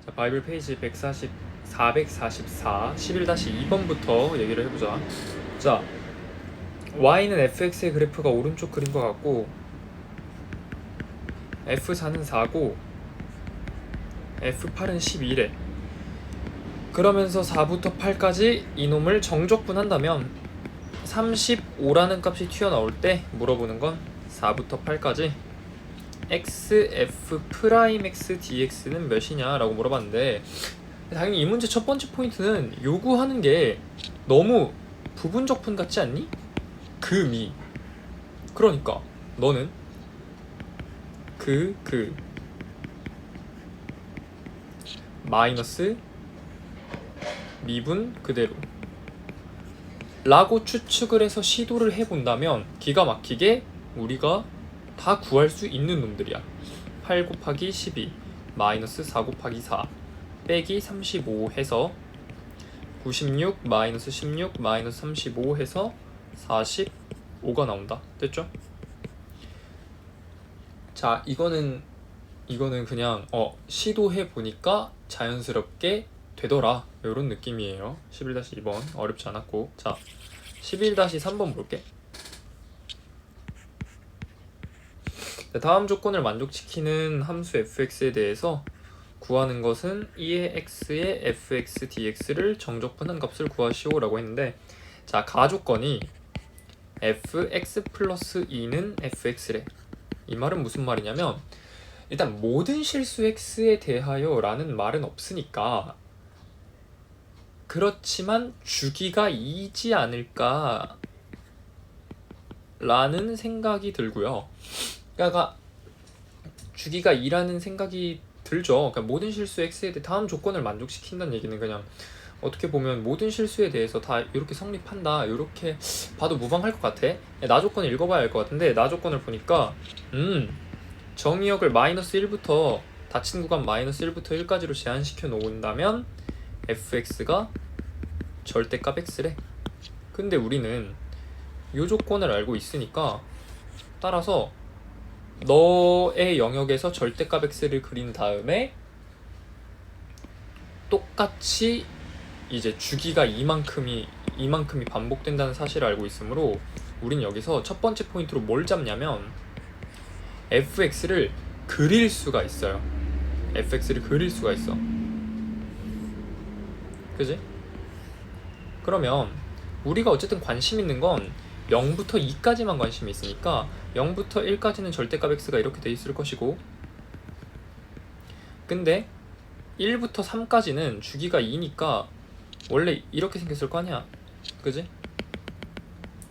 자, 바이블 페이지 444 11-2번부터 얘기를 해보자. 자, y는 fx의 그래프가 오른쪽 그림과 같고 f4는 4고 f8은 11에 그러면서 4부터 8까지 이놈을 정적분한다면 35라는 값이 튀어나올 때 물어보는 건 4부터 8까지 x, f 프라임 x dx는 몇이냐 라고 물어봤는데, 당연히 이 문제 첫 번째 포인트는 요구하는 게 너무 부분적분 같지 않니? 미. 그러니까 너는 마이너스 미분 그대로 라고 추측을 해서 시도를 해본다면 기가 막히게 우리가 다 구할 수 있는 놈들이야. 8 곱하기 12 마이너스 4 곱하기 4 빼기 35 해서 96 마이너스 16 마이너스 35 해서 45가 나온다. 됐죠? 자, 이거는 그냥 시도해 보니까 자연스럽게 되더라, 이런 느낌이에요. 11-2번 어렵지 않았고, 자 11-3번 볼게. 다음 조건을 만족시키는 함수 fx에 대해서 구하는 것은 2의 x의 fx dx를 정적분한 값을 구하시오 라고 했는데, 자, 가조건이 fx 플러스 2는 fx래. 이 말은 무슨 말이냐면, 일단 모든 실수 x에 대하여 라는 말은 없으니까, 그렇지만 주기가 2지 않을까 라는 생각이 들고요. 그러니까 주기가 2라는 생각이 들죠. 그러니까 모든 실수 x에 대해 다음 조건을 만족시킨다는 얘기는 그냥 어떻게 보면 모든 실수에 대해서 다 이렇게 성립한다, 이렇게 봐도 무방할 것 같아. 나 조건을 읽어봐야 할 것 같은데, 나 조건을 보니까 정의역을 마이너스 1부터 닫힌 구간 마이너스 1부터 1까지로 제한시켜 놓는다면 fx가 절대값 x래. 근데 우리는 이 조건을 알고 있으니까, 따라서 너의 영역에서 절대값 x를 그린 다음에 똑같이 이제 주기가 이만큼이 반복된다는 사실을 알고 있으므로 우린 여기서 첫 번째 포인트로 뭘 잡냐면 fx를 그릴 수가 있어요. fx를 그릴 수가 있어. 그지? 그러면 우리가 어쨌든 관심 있는 건 0부터 2까지만 관심이 있으니까 0부터 1까지는 절대값 x가 이렇게 돼 있을 것이고, 근데 1부터 3까지는 주기가 2니까 원래 이렇게 생겼을 거 아니야. 그지?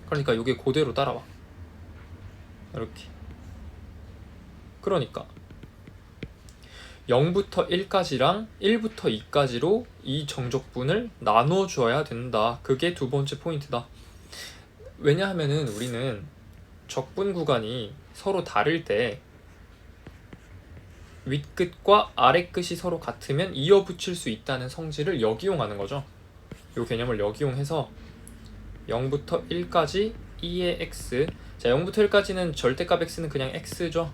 그러니까 이게 그대로 따라와. 이렇게. 그러니까 0부터 1까지랑 1부터 2까지로 이 정적분을 나눠줘야 된다. 그게 두 번째 포인트다. 왜냐하면은 우리는 적분 구간이 서로 다를 때 윗끝과 아래끝이 서로 같으면 이어붙일 수 있다는 성질을 역이용하는 거죠. 이 개념을 역이용해서 0부터 1까지 2의 x, 자 0부터 1까지는 절대값 x는 그냥 x죠.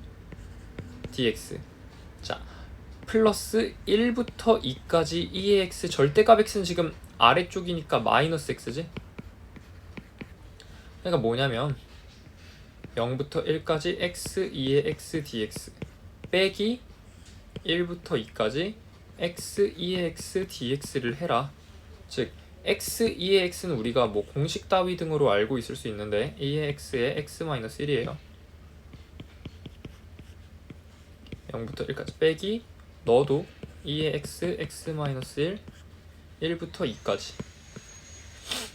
dx. 자, 플러스 1부터 2까지 2의 x, 절대값 x는 지금 아래쪽이니까 마이너스 x지. 그러니까 뭐냐면 0부터 1까지 x 2의 x dx 빼기 1부터 2까지 x 2의 x dx를 해라. 즉 x 2의 x는 우리가 뭐 공식 따위 등으로 알고 있을 수 있는데 2의 x의 x-1이에요. 0부터 1까지 빼기 너도 2의 x x-1 1부터 2까지.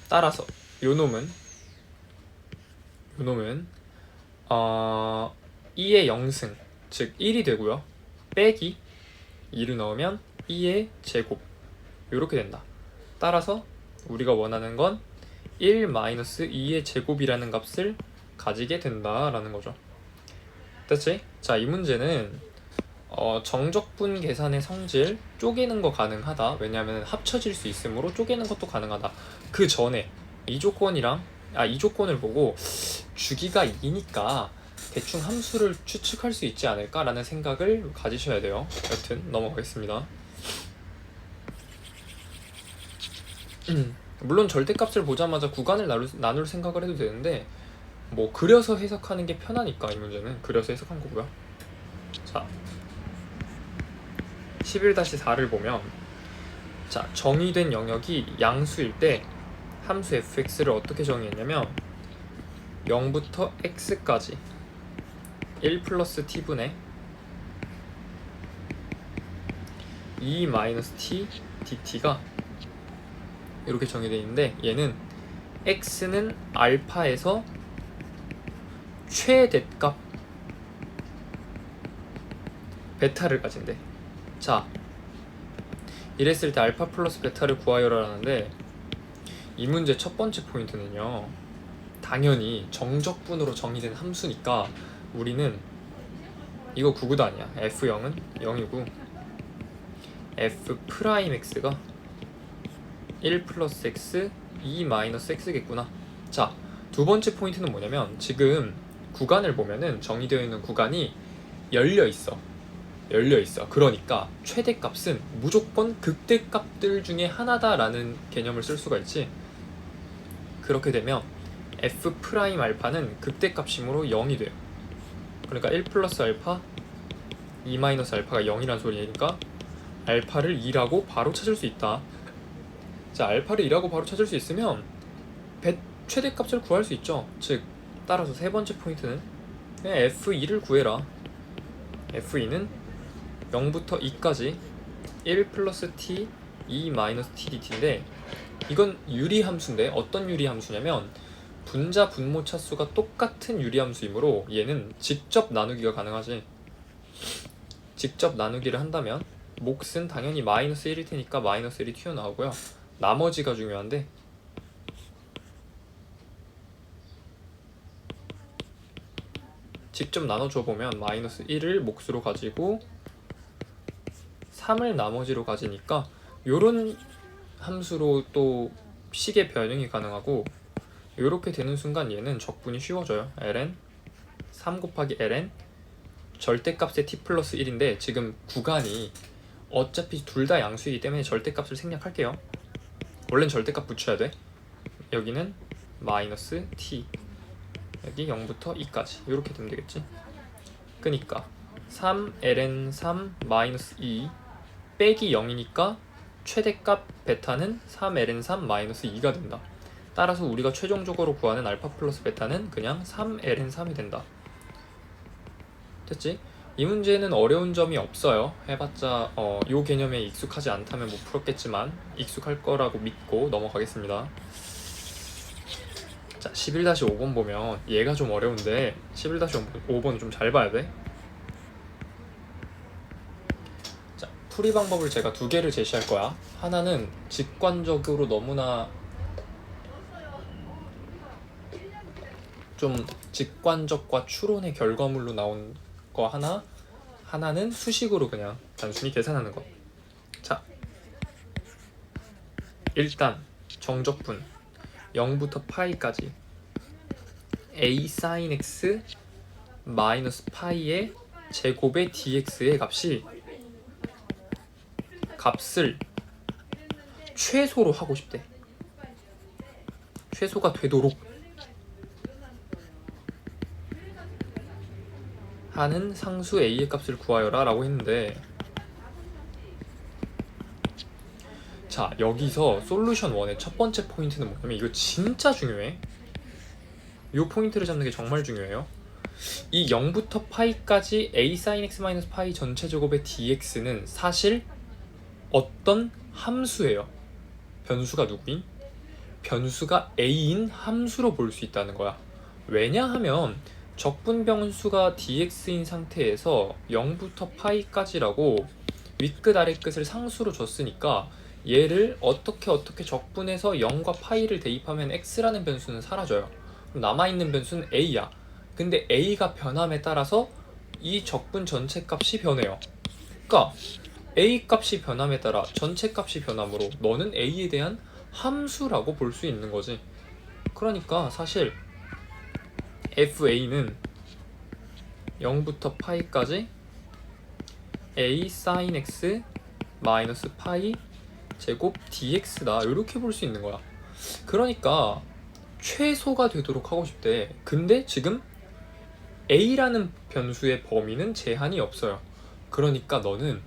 따라서 요놈은 2의 0승, 즉 1이 되고요. 빼기 2를 넣으면 2의 제곱, 이렇게 된다. 따라서 우리가 원하는 건 1-2의 제곱이라는 값을 가지게 된다라는 거죠. 됐지? 자, 이 문제는 정적분 계산의 성질 쪼개는 거 가능하다. 왜냐하면 합쳐질 수 있으므로 쪼개는 것도 가능하다. 그 전에 이 조건을 보고 주기가 2니까 대충 함수를 추측할 수 있지 않을까라는 생각을 가지셔야 돼요. 여튼 넘어가겠습니다. 물론 절대값을 보자마자 구간을 나눌 생각을 해도 되는데 뭐 그려서 해석하는 게 편하니까 이 문제는 그려서 해석한 거고요. 자, 11-4를 보면 자, 정의된 영역이 양수일 때 함수 fx를 어떻게 정의했냐면 0부터 x까지 1 플러스 t분의 2 마이너스 t dt가 이렇게 정의되어 있는데 얘는 x는 알파에서 최대값 베타를 가진대. 자, 이랬을 때 알파 플러스 베타를 구하여라라는데 이 문제 첫 번째 포인트는요, 당연히 정적분으로 정의된 함수니까 우리는 이거 구구도 아니야. f0은 0이고 f 프라임 x가 1 플러스 x 2 마이너스 x겠구나. 자, 두 번째 포인트는 뭐냐면 지금 구간을 보면은 정의되어 있는 구간이 열려 있어. 그러니까 최대값은 무조건 극대값들 중에 하나다라는 개념을 쓸 수가 있지. 그렇게 되면 f 프라임 알파는 극대값이므로 0이 돼요. 그러니까 1 플러스 알파 2 마이너스 알파가 0이란 소리니까 알파를 2라고 바로 찾을 수 있다. 자, 알파를 2라고 바로 찾을 수 있으면 최대값을 구할 수 있죠. 즉 따라서 세 번째 포인트는 그냥 f2를 구해라. f2는 0부터 2까지 1 플러스 t 2 마이너스 t dt인데 이건 유리함수인데 어떤 유리함수냐면 분자 분모 차수가 똑같은 유리함수이므로 얘는 직접 나누기가 가능하지. 직접 나누기를 한다면 몫은 당연히 마이너스 1일 테니까 마이너스 1이 튀어나오고요. 나머지가 중요한데 직접 나눠줘 보면 마이너스 1을 몫으로 가지고 3을 나머지로 가지니까 요런 함수로 또 식의 변형이 가능하고 요렇게 되는 순간 얘는 적분이 쉬워져요. ln 3 곱하기 ln 절대값의 t 플러스 1인데 지금 구간이 어차피 둘 다 양수이기 때문에 절대값을 생략할게요. 원래는 절대값 붙여야 돼. 여기는 마이너스 t 여기 0부터 2까지 이렇게 되면 되겠지. 그니까 3ln 3 마이너스 2 빼기 0이니까 최대값 베타는 3ln 3 마이너스 2가 된다. 따라서 우리가 최종적으로 구하는 알파 플러스 베타는 그냥 3ln 3이 된다. 됐지? 이 문제는 어려운 점이 없어요. 해봤자 요 개념에 익숙하지 않다면 못 풀었겠지만 익숙할 거라고 믿고 넘어가겠습니다. 자, 11-5번 보면 얘가 좀 어려운데 11-5번은 좀 잘 봐야 돼. 자, 풀이 방법을 제가 두 개를 제시할 거야. 하나는 직관적으로 너무나 좀 직관적과 추론의 결과물로 나온 거 하나는 수식으로 그냥 단순히 계산하는 거. 자, 일단 정적분 0부터 파이까지 a sin x 마이너스 파이의 제곱의 dx의 값을 최소로 하고 싶대. 최소가 되도록 하는 상수 a의 값을 구하여라 라고 했는데, 자, 여기서 솔루션 1의 첫 번째 포인트는 뭐냐면 이거 진짜 중요해. 이 포인트를 잡는 게 정말 중요해요. 이 0부터 파이까지 a sin x 마이너스 파이 전체 제곱의 dx는 사실 어떤 함수예요. 변수가 누구인? 변수가 a인 함수로 볼 수 있다는 거야. 왜냐하면 적분 변수가 dx인 상태에서 0부터 파이까지라고 윗끝 아래끝을 상수로 줬으니까 얘를 어떻게 적분해서 0과 파이를 대입하면 x라는 변수는 사라져요. 그럼 남아있는 변수는 a야. 근데 a가 변함에 따라서 이 적분 전체 값이 변해요. 그러니까 a 값이 변함에 따라 전체 값이 변함으로 너는 a에 대한 함수라고 볼 수 있는 거지. 그러니까 사실 fa는 0부터 파이까지 a sin x 마이너스 파이 제곱 dx다 이렇게 볼 수 있는 거야. 그러니까 최소가 되도록 하고 싶대. 근데 지금 a라는 변수의 범위는 제한이 없어요. 그러니까 너는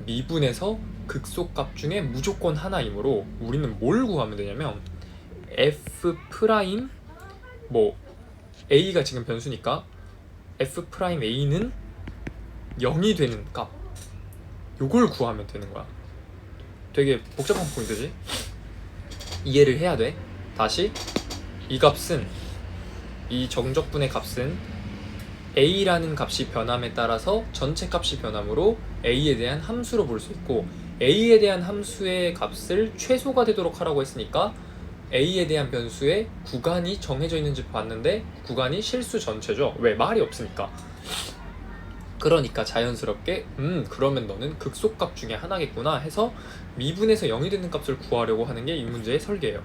미분에서 극소값 중에 무조건 하나이므로 우리는 뭘 구하면 되냐면 f 프라임 뭐 a가 지금 변수니까 f 프라임 a는 0이 되는 값, 요걸 구하면 되는 거야. 되게 복잡한 포인트지? 이해를 해야 돼. 다시 이 값은, 이 정적분의 값은 a라는 값이 변함에 따라서 전체 값이 변함으로 a에 대한 함수로 볼 수 있고, a에 대한 함수의 값을 최소가 되도록 하라고 했으니까 a에 대한 변수의 구간이 정해져 있는지 봤는데 구간이 실수 전체죠. 왜? 말이 없으니까. 그러니까 자연스럽게 그러면 너는 극소값 중에 하나겠구나 해서 미분에서 0이 되는 값을 구하려고 하는 게 이 문제의 설계예요.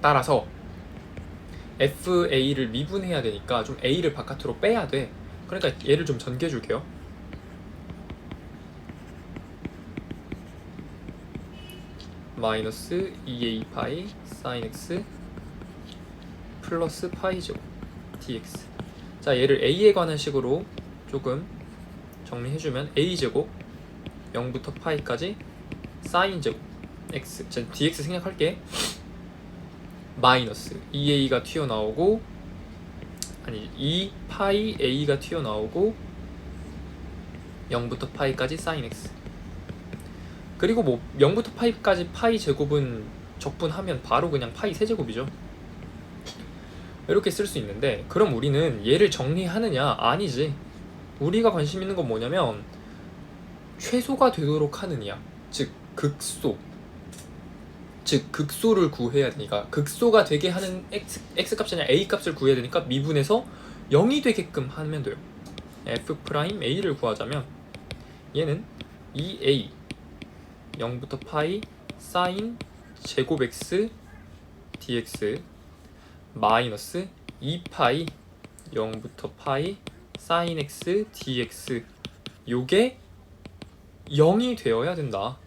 따라서 FA를 미분해야 되니까 좀 A를 바깥으로 빼야 돼. 그러니까 얘를 좀 전개해 줄게요. 마이너스 2A 파이 사인 X 플러스 파이 제곱 dx. 자, 얘를 A에 관한 식으로 조금 정리해주면 A제곱 0부터 파이까지 사인 제곱 X, 자, dx 생략할게. 마이너스 2a가 튀어나오고, 아니 2파이 a가 튀어나오고 0부터 파이까지 사인 x. 그리고 뭐 0부터 파이까지 파이 제곱은 적분하면 바로 그냥 파이 세제곱이죠. 이렇게 쓸 수 있는데, 그럼 우리는 얘를 정리하느냐? 아니지. 우리가 관심 있는 건 뭐냐면 최소가 되도록 하느냐, 즉 극소, 즉 극소를 구해야 되니까, 극소가 되게 하는 x값이 아니라 a값을 구해야 되니까 미분해서 0이 되게끔 하면 돼요. f 프라임 a를 구하자면 얘는 2a 0부터 파이 사인 제곱 x dx 마이너스 2파이 0부터 파이 사인 x dx, 요게 0이 되어야 된다.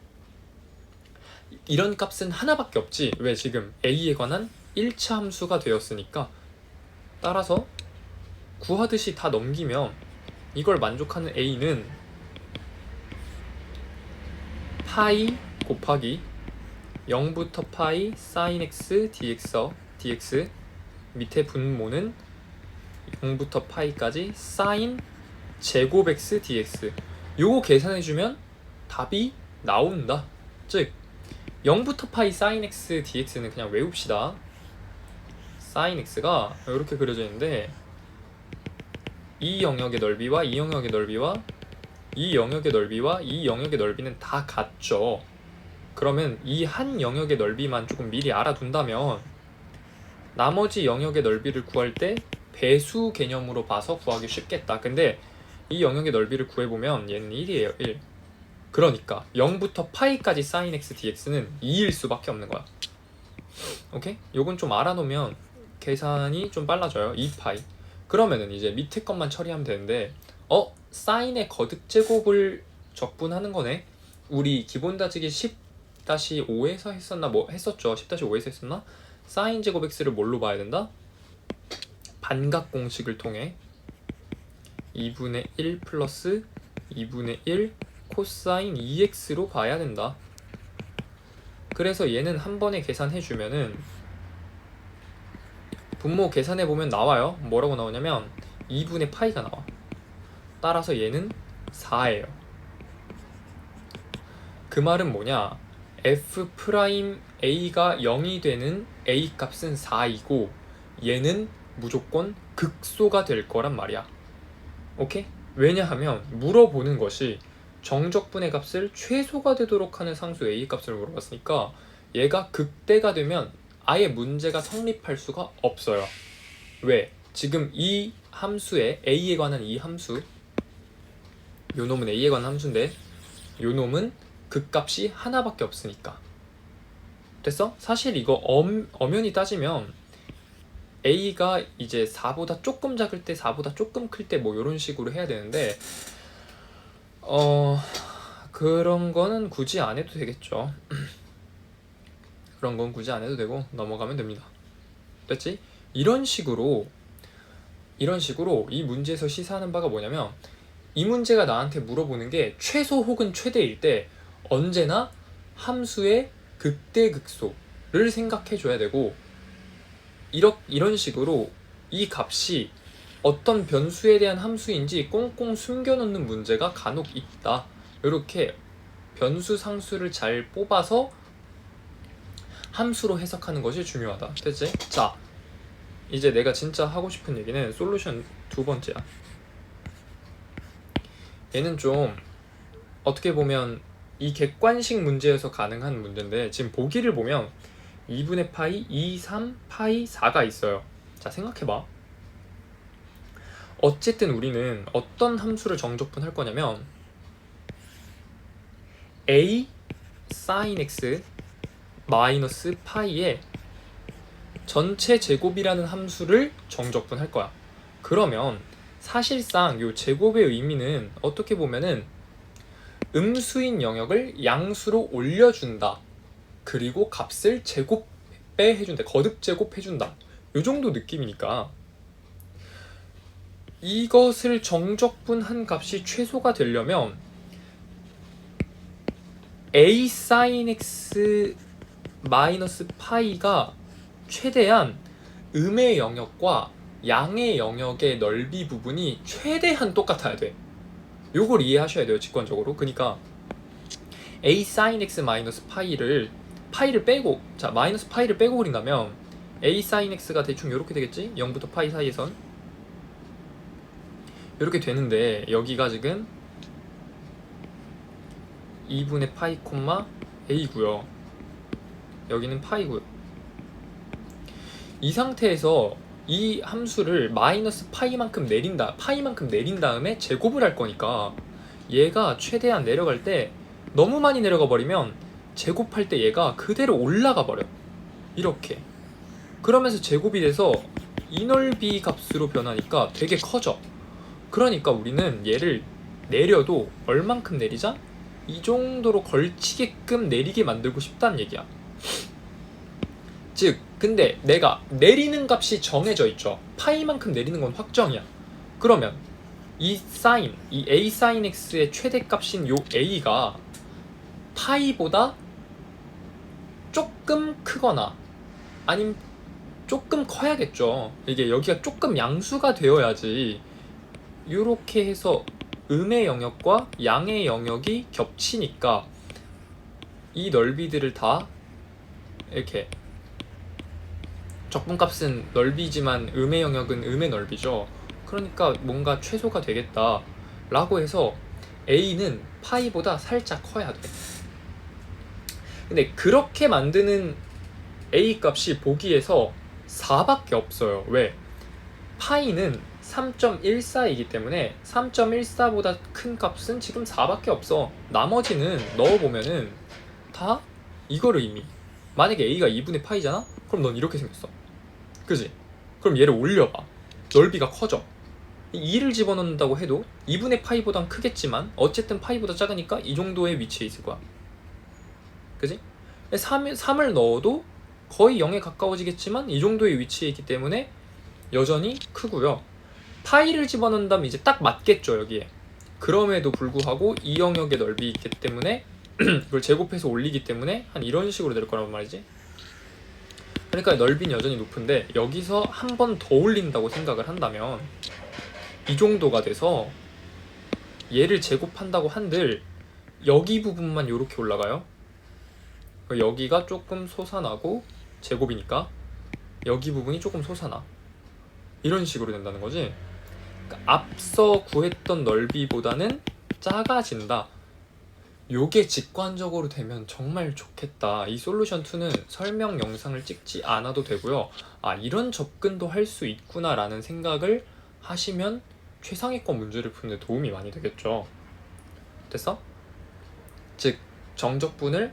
이런 값은 하나밖에 없지. 왜? 지금 a에 관한 1차 함수가 되었으니까. 따라서 구하듯이 다 넘기면 이걸 만족하는 a는 파이 곱하기 0부터 파이 사인 x dx 밑에 분모는 0부터 파이까지 사인 제곱 x dx, 요거 계산해주면 답이 나온다. 즉 0부터 파이 사인 x dx는 그냥 외웁시다. 사인 x가 이렇게 그려져 있는데, 이 영역의 넓이와 이 영역의 넓이와 이 영역의 넓이와 이 영역의 넓이는 다 같죠. 그러면 이 한 영역의 넓이만 조금 미리 알아둔다면 나머지 영역의 넓이를 구할 때 배수 개념으로 봐서 구하기 쉽겠다. 근데 이 영역의 넓이를 구해보면 얘는 1이에요. 1. 그러니까 0부터 파이까지 sin x dx는 2일 수밖에 없는 거야. 오케이? 요건 좀 알아놓으면 계산이 좀 빨라져요. 2파이. 그러면은 이제 밑에 것만 처리하면 되는데, 사인의 거듭 제곱을 적분하는 거네. 우리 기본 다지기 10-5에서 했었나? 뭐 했었죠. 10-5에서 했었나? 사인 제곱 x를 뭘로 봐야 된다? 반각 공식을 통해 2분의 1 플러스 2분의 1 코사인 2x로 봐야 된다. 그래서 얘는 한 번에 계산해주면은 분모 계산해보면 나와요. 뭐라고 나오냐면 2분의 파이가 나와. 따라서 얘는 4예요. 그 말은 뭐냐? f 프라임 a가 0이 되는 a 값은 4이고 얘는 무조건 극소가 될 거란 말이야. 오케이? 왜냐하면 물어보는 것이 정적분의 값을 최소가 되도록 하는 상수 a 값을 물어봤으니까 얘가 극대가 되면 아예 문제가 성립할 수가 없어요. 왜? 지금 이 함수에 a에 관한 이 함수, 요 놈은 a에 관한 함수인데 요 놈은 극값이 하나밖에 없으니까. 됐어? 사실 이거 엄연히 따지면 a가 이제 4보다 조금 작을 때, 4보다 조금 클 때 뭐 이런 식으로 해야 되는데 그런 거는 굳이 안 해도 되겠죠. 그런 건 굳이 안 해도 되고 넘어가면 됩니다. 됐지? 이런 식으로 이 문제에서 시사하는 바가 뭐냐면, 이 문제가 나한테 물어보는 게 최소 혹은 최대일 때 언제나 함수의 극대극소를 생각해 줘야 되고, 이런 식으로 이 값이 어떤 변수에 대한 함수인지 꽁꽁 숨겨놓는 문제가 간혹 있다. 이렇게 변수 상수를 잘 뽑아서 함수로 해석하는 것이 중요하다. 됐지? 자, 이제 내가 진짜 하고 싶은 얘기는 솔루션 두 번째야. 얘는 좀 어떻게 보면 이 객관식 문제에서 가능한 문제인데, 지금 보기를 보면 2분의 파이, 2, 3, 파이, 4가 있어요. 자, 생각해봐. 어쨌든 우리는 어떤 함수를 정적분할 거냐면 a sin x 마이너스 파이의 전체 제곱이라는 함수를 정적분할 거야. 그러면 사실상 이 제곱의 의미는 어떻게 보면은 음수인 영역을 양수로 올려준다. 그리고 값을 제곱배 해준다. 거듭 제곱해준다. 이 정도 느낌이니까 이것을 정적분한 값이 최소가 되려면 a sin x 마이너스 파이가 최대한 음의 영역과 양의 영역의 넓이 부분이 최대한 똑같아야 돼. 요걸 이해하셔야 돼요, 직관적으로. 그러니까 a sin x 마이너스 파이를 빼고, 자, 마이너스 파이를 빼고 그린다면 a sin x가 대충 이렇게 되겠지? 0부터 파이 사이에선 이렇게 되는데, 여기가 지금 2분의 파이 콤마 a고요. 여기는 파이고요. 이 상태에서 이 함수를 마이너스 파이만큼 내린 다음에 제곱을 할 거니까 얘가 최대한 내려갈 때 너무 많이 내려가 버리면 제곱할 때 얘가 그대로 올라가 버려. 이렇게. 그러면서 제곱이 돼서 이 넓이 값으로 변하니까 되게 커져. 그러니까 우리는 얘를 내려도 얼만큼 내리자? 이 정도로 걸치게끔 내리게 만들고 싶다는 얘기야. 즉, 근데 내가 내리는 값이 정해져 있죠. 파이만큼 내리는 건 확정이야. 그러면 이 a sin x의 최대값인 요 a가 파이보다 조금 크거나 아니면 조금 커야겠죠. 이게 여기가 조금 양수가 되어야지 이렇게 해서 음의 영역과 양의 영역이 겹치니까 이 넓이들을 다 이렇게, 적분값은 넓이지만 음의 영역은 음의 넓이죠. 그러니까 뭔가 최소가 되겠다 라고 해서 a는 파이보다 살짝 커야 돼. 근데 그렇게 만드는 a 값이 보기에서 4밖에 없어요. 왜? 파이는 3.14이기 때문에 3.14보다 큰 값은 지금 4밖에 없어. 나머지는 넣어보면은 다 이걸 의미. 만약에 a가 2분의 파이잖아? 그럼 넌 이렇게 생겼어. 그지? 그럼 얘를 올려봐. 넓이가 커져. 2를 집어넣는다고 해도 2분의 파이보단 크겠지만 어쨌든 파이보다 작으니까 이 정도의 위치에 있을 거야. 그지? 3을 넣어도 거의 0에 가까워지겠지만 이 정도의 위치에 있기 때문에 여전히 크고요. 파이를 집어넣는다면 이제 딱 맞겠죠, 여기에. 그럼에도 불구하고 이 영역의 넓이 있기 때문에 그걸 제곱해서 올리기 때문에 한 이런 식으로 될 거란 말이지. 그러니까 넓이는 여전히 높은데 여기서 한 번 더 올린다고 생각을 한다면 이 정도가 돼서 얘를 제곱한다고 한들 여기 부분만 이렇게 올라가요. 여기가 조금 솟아나고 제곱이니까 여기 부분이 조금 솟아나. 이런 식으로 된다는 거지. 그러니까 앞서 구했던 넓이보다는 작아진다. 요게 직관적으로 되면 정말 좋겠다. 이 솔루션 2는 설명 영상을 찍지 않아도 되고요. 아, 이런 접근도 할 수 있구나 라는 생각을 하시면 최상위권 문제를 푸는 데 도움이 많이 되겠죠. 됐어? 즉, 정적분을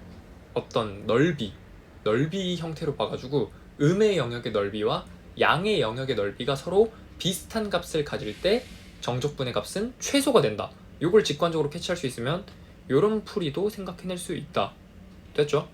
어떤 넓이 형태로 봐가지고 음의 영역의 넓이와 양의 영역의 넓이가 서로 비슷한 값을 가질 때 정적분의 값은 최소가 된다. 이걸 직관적으로 캐치할 수 있으면 요런 풀이도 생각해낼 수 있다. 됐죠?